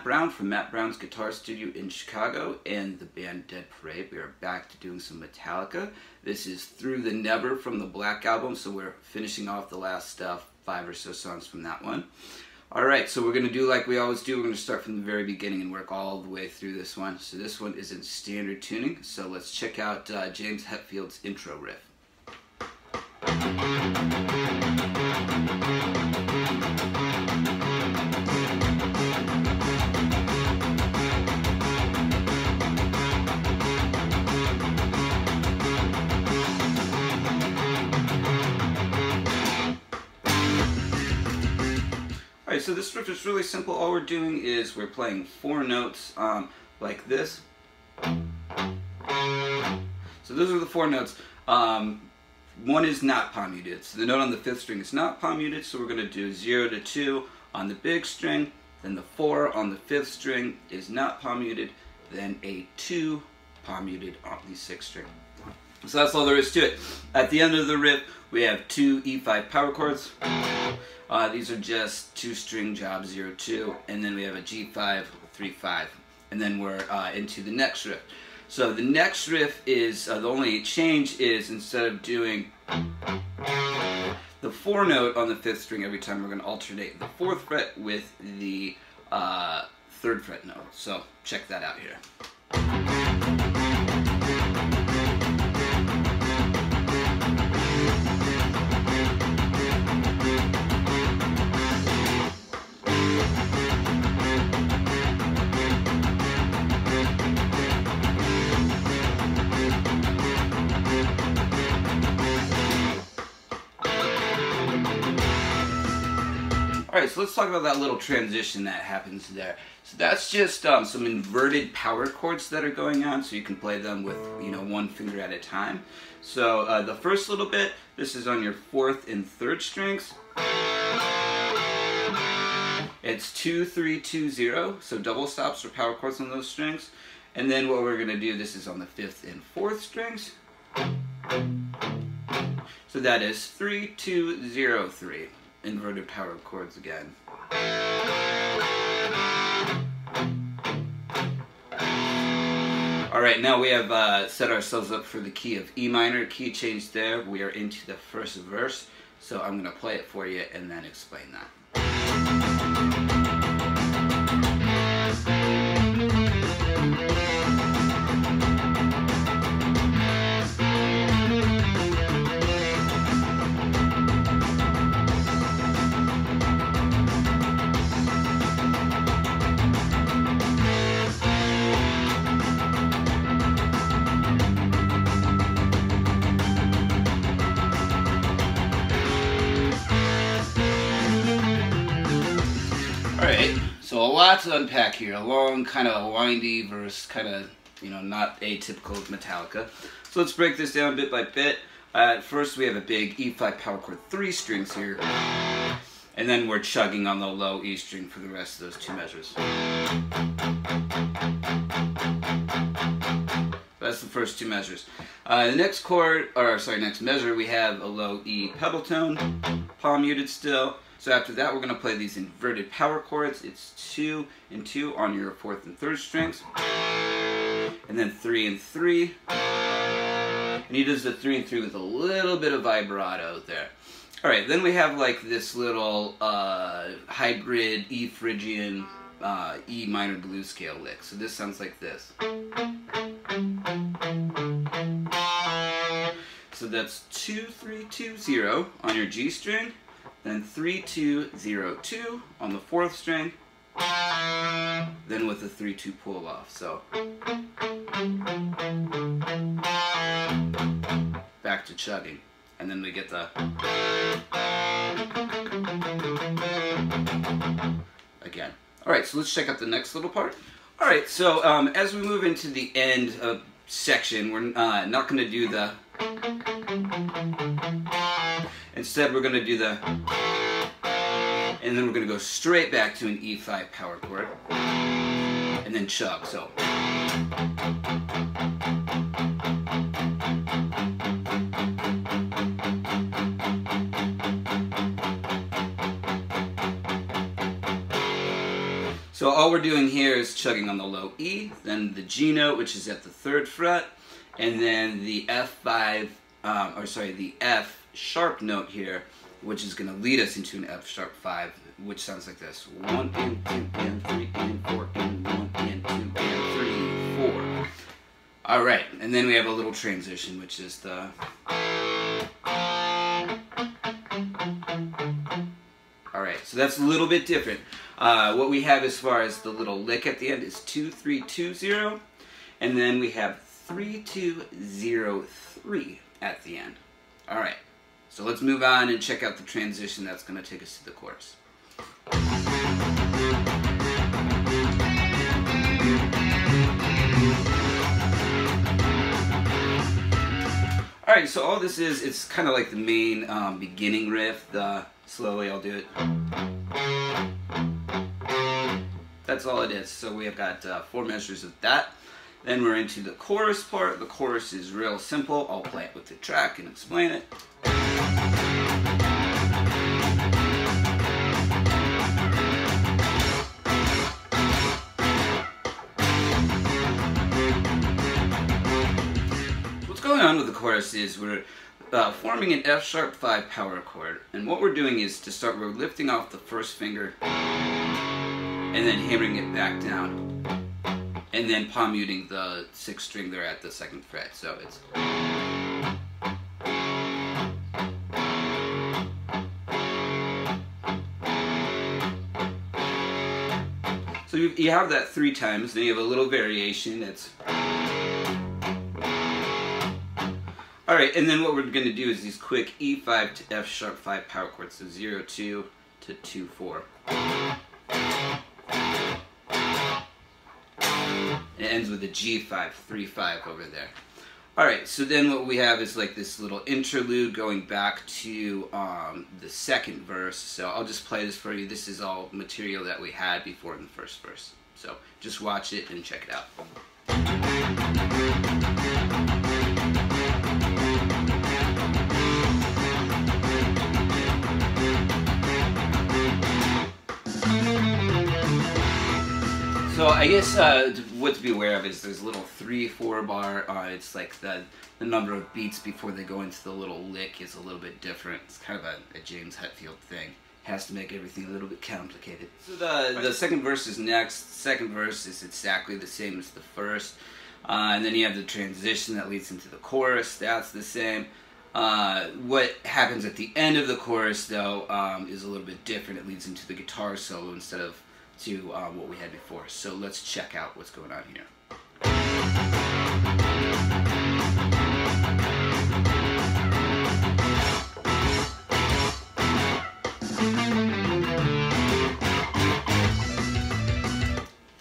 Matt Brown from Matt Brown's Guitar Studio in Chicago and the band Dead Parade. We are back to doing some Metallica. This is Through the Never from the Black Album, so we're finishing off the last 5 or so songs from that one. Alright, so we're going to do like we always do. We're going to start from the very beginning and work all the way through this one. So this one is in standard tuning, so let's check out James Hetfield's intro riff. Alright, so this riff is really simple. All we're doing is we're playing 4 notes like this. So those are the 4 notes. One is not palm muted. So the note on the 5th string is not palm muted, so we're going to do 0 to 2 on the big string. Then the 4 on the 5th string is not palm muted. Then a 2 palm muted on the 6th string. So that's all there is to it. At the end of the riff, we have 2 E5 power chords. These are just 2-string job 0-2, and then we have a G5, 3-5, and then we're into the next riff. So the next riff is, the only change is instead of doing the 4 note on the 5th string every time, we're going to alternate the 4th fret with the 3rd fret note. So check that out here. Alright, so let's talk about that little transition that happens there. So that's just some inverted power chords that are going on, so you can play them with, one finger at a time. So the first little bit, this is on your 4th and 3rd strings. It's 2, 3, 2, 0, so double stops for power chords on those strings. And then what we're going to do, this is on the 5th and 4th strings. So that is 3, 2, 0, 3. Inverted power chords again. Alright, now we have set ourselves up for the key of E minor. Key change there. We are into the first verse. So I'm going to play it for you and then explain that. Alright, so a lot to unpack here. A long, kind of windy verse, kind of, not atypical of Metallica. So let's break this down bit by bit. First we have a big E5 power chord 3 strings here. And then we're chugging on the low E string for the rest of those 2 measures. That's the first 2 measures. The next chord, next measure, we have a low E pedal tone, palm muted still. So after that, we're going to play these inverted power chords. It's 2 and 2 on your 4th and 3rd strings. And then 3 and 3. And he does the 3 and 3 with a little bit of vibrato there. Alright, then we have like this little hybrid E Phrygian E minor blues scale lick. So this sounds like this. So that's 2, 3, 2, 0 on your G string. Then 3, 2, 0, 2 on the 4th string, then with a 3, 2 pull off. So back to chugging, and then we get the again. All right, so let's check out the next little part. All right, so as we move into the end section, we're not going to do the. Instead, we're going to do the, and then we're going to go straight back to an E5 power chord, and then chug, so. So all we're doing here is chugging on the low E, then the G note, which is at the 3rd fret, and then the F5, the F sharp note here, which is going to lead us into an F sharp 5, which sounds like this: 1 and 2 and 3 and 4 and 1 and 2 and 3, 4. All right, and then we have a little transition, which is the. Alright, so that's a little bit different. What we have as far as the little lick at the end is 2, 3, 2, 0, and then we have 3, 2, 0, 3 at the end. Alright, so let's move on and check out the transition that's going to take us to the chorus. Alright, so all this is, it's kind of like the main beginning riff. Slowly I'll do it. That's all it is. So we have got 4 measures of that. Then we're into the chorus part. The chorus is real simple. I'll play it with the track and explain it. What's going on with the chorus is we're forming an F sharp 5 power chord, and what we're doing is we're lifting off the 1st finger and then hammering it back down, and then palm muting the 6th string there at the 2nd fret. So it's so you have that 3 times, then you have a little variation. It's alright, and then what we're going to do is these quick E5 to F sharp 5 power chords, so 0, 2 to 2, 4. It ends with a G5, 3, 5 over there. Alright, so then what we have is like this little interlude going back to the 2nd verse. So I'll just play this for you. This is all material that we had before in the 1st verse. So just watch it and check it out. So I guess what to be aware of is there's a little 3/4 bar. It's like the number of beats before they go into the little lick is a little bit different. It's kind of a James Hetfield thing. Has to make everything a little bit complicated. So the 2nd verse is next. The 2nd verse is exactly the same as the 1st. And then you have the transition that leads into the chorus. That's the same. What happens at the end of the chorus, though, is a little bit different. It leads into the guitar solo instead of to what we had before. So let's check out what's going on here.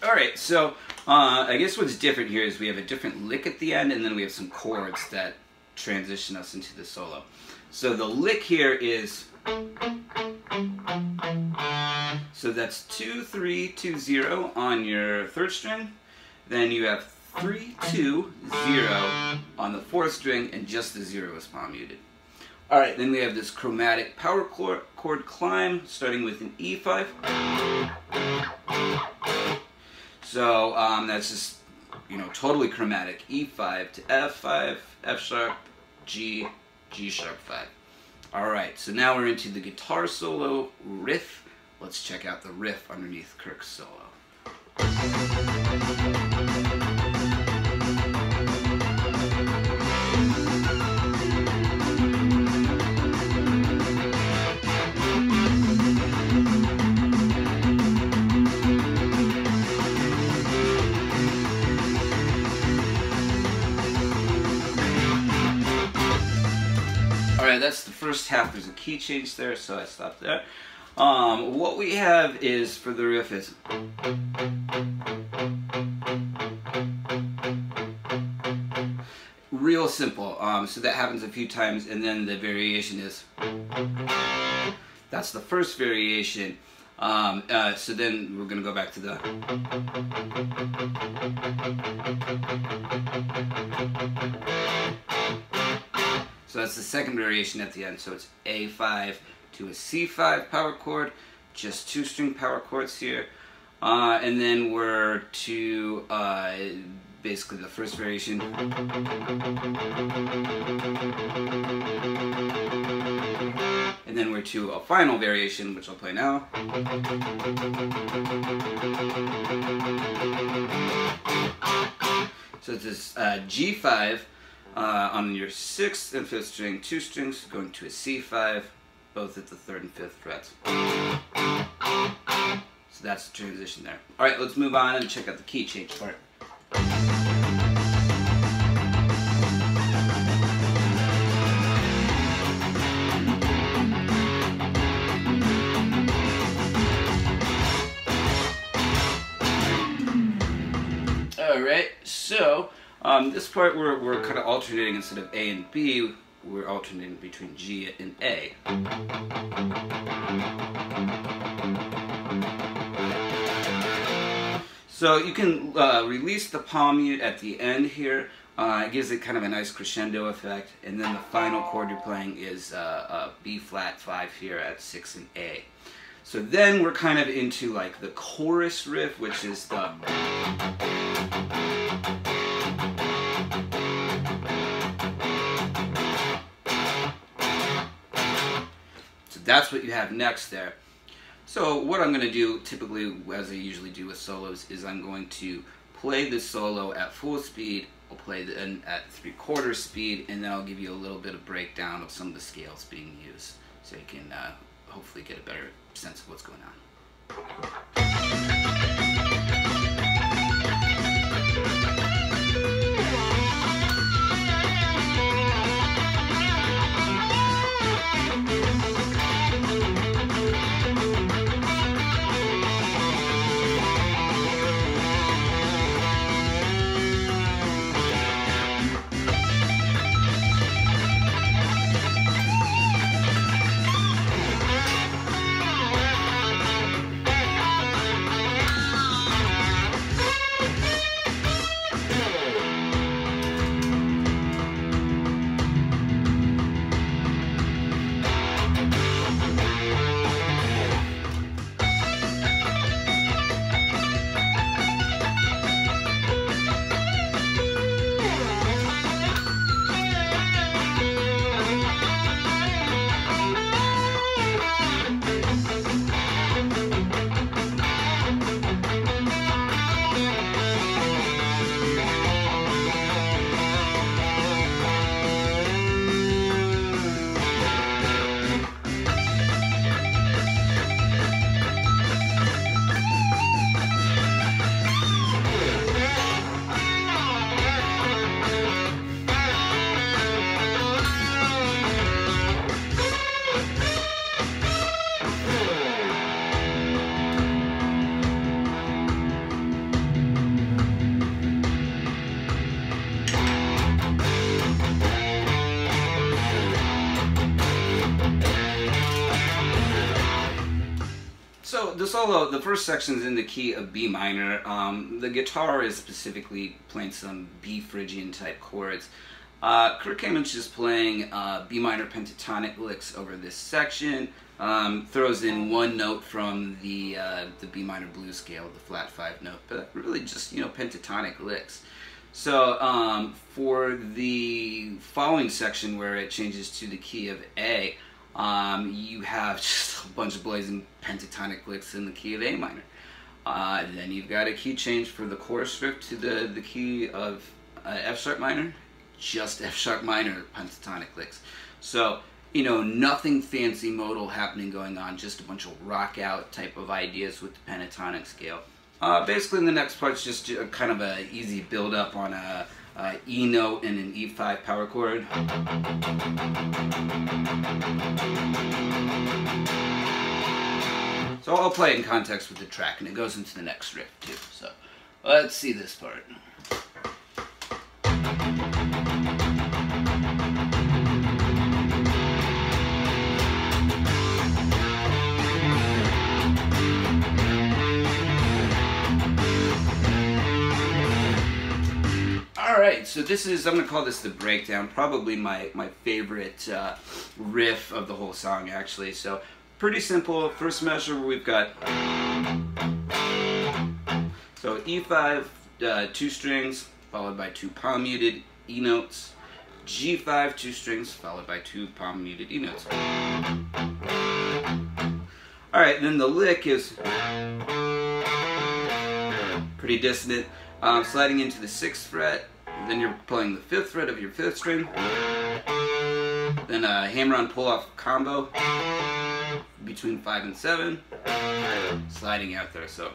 Alright, so I guess what's different here is we have a different lick at the end, and then we have some chords that transition us into the solo. So the lick here is, so that's 2, 3, 2, 0 on your 3rd string. Then you have 3, 2, 0 on the 4th string, and just the 0 is palm muted. Alright, then we have this chromatic power chord climb, starting with an E5. So that's just, totally chromatic. E5 to F5, F sharp, G, G sharp 5. Alright, so now we're into the guitar solo riff. Let's check out the riff underneath Kirk's solo. Alright, that's the first half. There's a key change there, so I stopped there. What we have is, for the riff, is real simple. So that happens a few times, and then the variation is, that's the first variation. So then we're going to go back to the, so that's the second variation at the end. So it's A5 to a C5 power chord, just 2-string power chords here. and then we're to basically the first variation. And then we're to a final variation, which I'll play now. So it's this G5 on your 6th and 5th string, 2 strings going to a C5, both at the 3rd and 5th frets. So that's the transition there. Alright, let's move on and check out the key change part. Alright, so this part we're kind of alternating. Instead of A and B, we're alternating between G and A. So you can release the palm mute at the end here. It gives it kind of a nice crescendo effect, and then the final chord you're playing is a B flat 5 here at 6 and A. So then we're kind of into like the chorus riff, which is the... So that's what you have next there. So what I'm going to do, typically as I usually do with solos, is I'm going to play the solo at full speed, I'll play it at 3/4 speed, and then I'll give you a little bit of breakdown of some of the scales being used, so you can hopefully get a better sense of what's going on. So the solo, the first section is in the key of B minor. The guitar is specifically playing some B Phrygian type chords. Kirk Hammon's just playing B minor pentatonic licks over this section. Throws in one note from the B minor blues scale, the flat 5 note, but really just, you know, pentatonic licks. So for the following section where it changes to the key of A, you have just a bunch of blazing pentatonic licks in the key of A minor. Then you've got a key change for the chorus riff to the key of F sharp minor, just F sharp minor pentatonic licks. So, you know, nothing fancy modal happening going on, just a bunch of rock out type of ideas with the pentatonic scale. Basically, the next part's just kind of an easy build up on a E note and an E5 power chord. So I'll play it in context with the track, and it goes into the next riff too. So let's see this part. Alright, so this is, I'm going to call this the breakdown, probably my favorite riff of the whole song actually. So pretty simple, first measure where we've got So E5, 2 strings, followed by 2 palm muted E notes. G5, 2 strings, followed by 2 palm muted E notes. Alright, then the lick is pretty dissonant. Sliding into the 6th fret, then you're playing the 5th fret of your 5th string. Then a hammer-on pull-off combo between 5 and 7, sliding out there, so.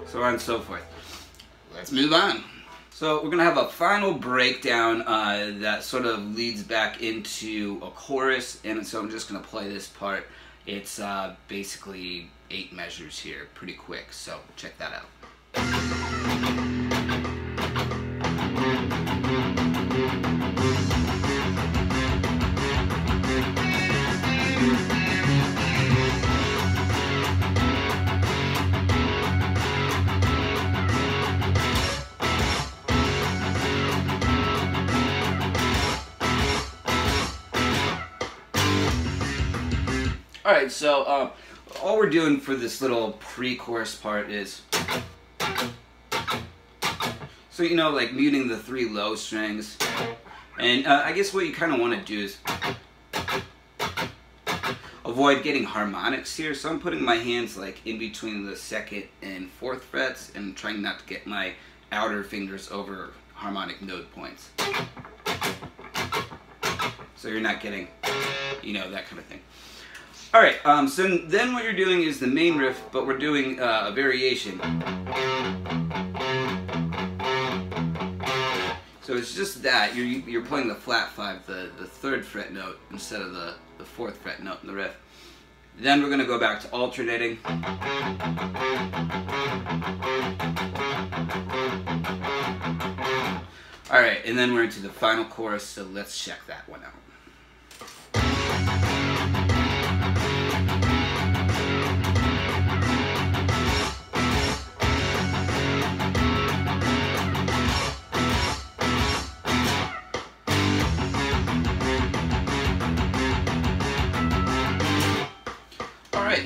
So on and so forth. Let's move on. So we're going to have a final breakdown that sort of leads back into a chorus, and so I'm just going to play this part. It's basically 8 measures here, pretty quick, so check that out. Alright, so all we're doing for this little pre-chorus part is, so you know, like muting the 3 low strings, and I guess what you kind of want to do is avoid getting harmonics here, so I'm putting my hands like in between the 2nd and 4th frets and trying not to get my outer fingers over harmonic note points. So you're not getting, you know, that kind of thing. Alright, so then what you're doing is the main riff, but we're doing a variation. So it's just that, you're playing the flat 5, the 3rd fret note, instead of the 4th fret note in the riff. Then we're going to go back to alternating. Alright, and then we're into the final chorus, so let's check that one out.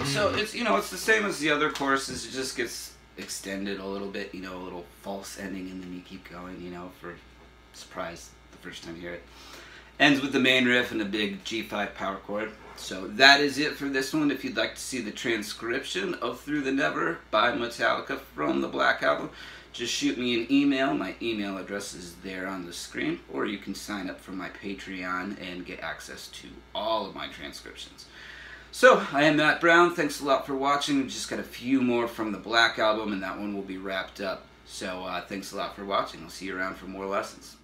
So it's, you know, it's the same as the other choruses. It just gets extended a little bit, you know, a little false ending, and then you keep going, you know, for surprise the first time you hear it. Ends with the main riff and a big G5 power chord. So that is it for this one. If you'd like to see the transcription of Through the Never by Metallica from the Black Album, just shoot me an email. My email address is there on the screen, or you can sign up for my Patreon and get access to all of my transcriptions. So, I am Matt Brown. Thanks a lot for watching. We've just got a few more from the Black Album, and that one will be wrapped up. So, thanks a lot for watching. I'll see you around for more lessons.